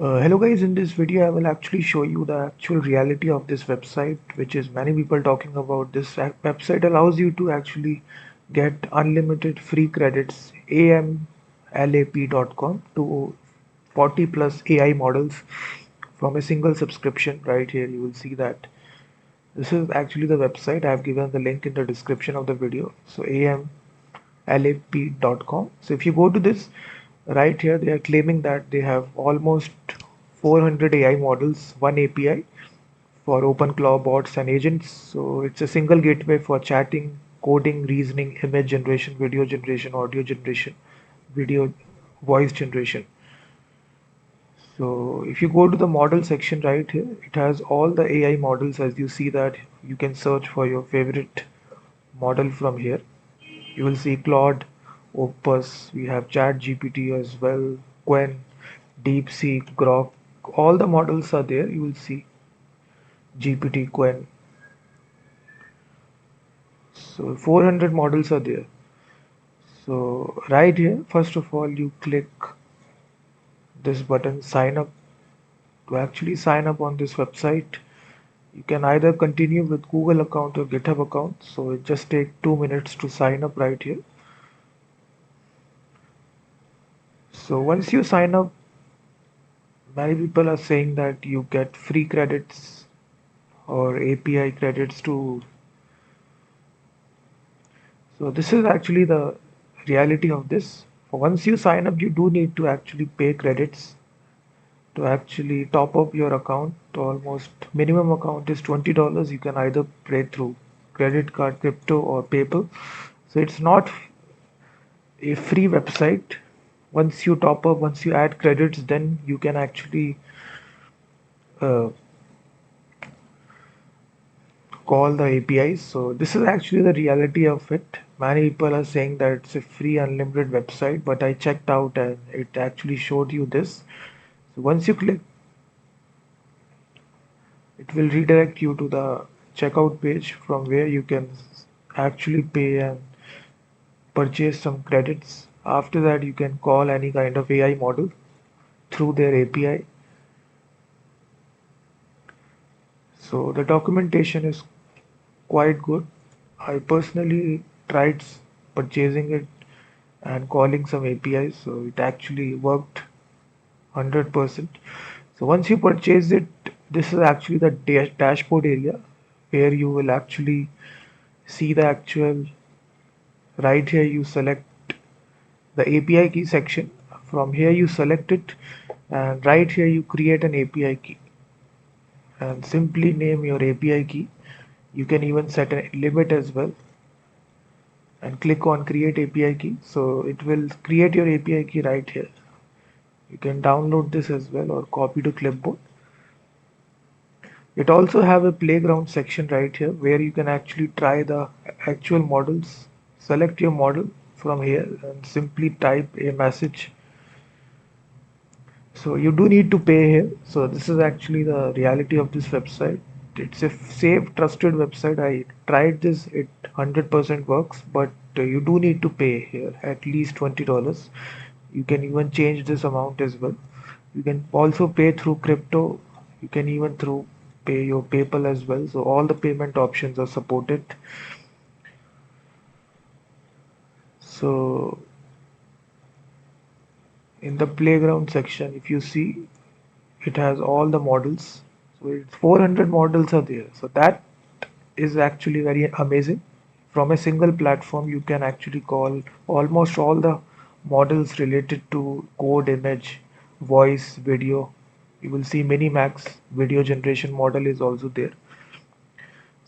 Hello guys, in this video I will actually show you the actual reality of this website, which is many people talking about. This website allows you to actually get unlimited free credits, AIMLAPI.com, to 40 plus AI models from a single subscription. Right here you will see that this is actually the website. I have given the link in the description of the video. So AIMLAPI.com. So if you go to this, right here they are claiming that they have almost 400 AI models, one API for OpenClaw bots and agents. So it's a single gateway for chatting, coding, reasoning, image generation, video generation, audio generation, video voice generation. So if you go to the model section right here, it has all the AI models. As you see that, you can search for your favorite model from here. You will see Claude, Opus, we have Chat GPT as well, Quen, DeepSeek, Grok. All the models are there. You will see GPT, Quen. So 400 models are there. So right here, first of all, you click this button, sign up. To actually sign up on this website, you can either continue with Google account or GitHub account. So it just takes 2 minutes to sign up right here. So once you sign up, many people are saying that you get free credits or API credits to. So this is actually the reality of this. Once you sign up, you do need to actually pay credits to actually top up your account. Almost minimum account is $20. You can either pay through credit card, crypto, or PayPal. So it's not a free website. Once you top up, once you add credits, then you can actually uh, call the APIs. So this is actually the reality of it. Many people are saying that it's a free unlimited website, but I checked out and it actually showed you this. So once you click, it will redirect you to the checkout page from where you can actually pay and purchase some credits. After that, you can call any kind of AI model through their API. So the documentation is quite good. I personally tried purchasing it and calling some APIs, so it actually worked 100%. So once you purchase it, this is actually the dashboard area where you will actually see the actual. Right here you select the API key section. From here you select it, and right here you create an API key and simply name your API key. You can even set a limit as well and click on create API key. So it will create your API key right here. You can download this as well or copy to clipboard. It also have a playground section right here where you can actually try the actual models. Select your model from here and simply type a message. So you do need to pay here. So this is actually the reality of this website. It's a safe, trusted website. I tried this; it 100% works, but you do need to pay here at least $20. You can even change this amount as well. You can also pay through crypto. You can even through pay your PayPal as well. So all the payment options are supported. So in the playground section, if you see, it has all the models. So it's 400 models are there. So that is actually very amazing. From a single platform, you can actually call almost all the models related to code, image, voice, video. You will see Minimax video generation model is also there.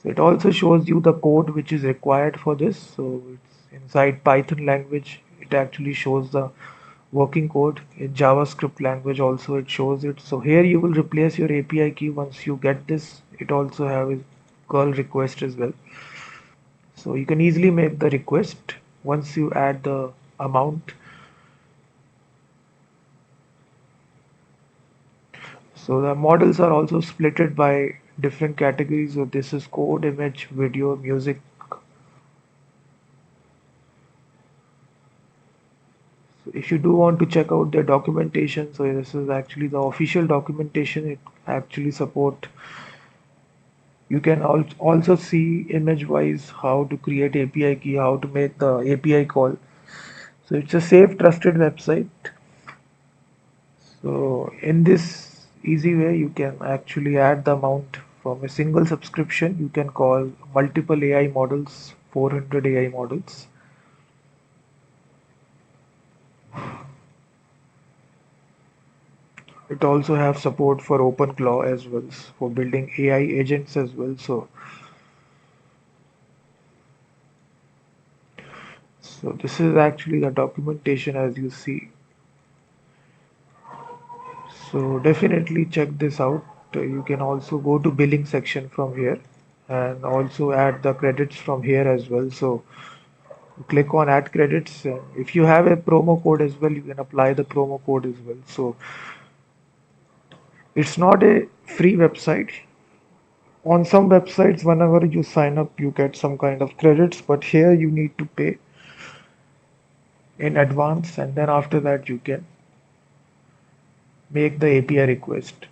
So it also shows you the code which is required for this. So it's inside Python language. It actually shows the working code in JavaScript language also it shows it. So here you will replace your API key once you get this. It also have a curl request as well. So you can easily make the request once you add the amount. So the models are also splitted by different categories. So this is code, image, video, music. So if if you do want to check out their documentation, so this is actually the official documentation. It actually support. You can also see image wise how to create API key, how to make the API call. So it's a safe, trusted website. So in this easy way, you can actually add the amount from a single subscription. You can call multiple AI models, 400 AI models. It also have support for OpenClaw as well for building AI agents as well. So this is actually the documentation as you see. So definitely check this out. You can also go to billing section from here and also add the credits from here as well. So click on add credits. If you have a promo code as well, you can apply the promo code as well. So it's not a free website. On some websites, whenever you sign up, you get some kind of credits, but here you need to pay in advance, and then after that you can make the API request.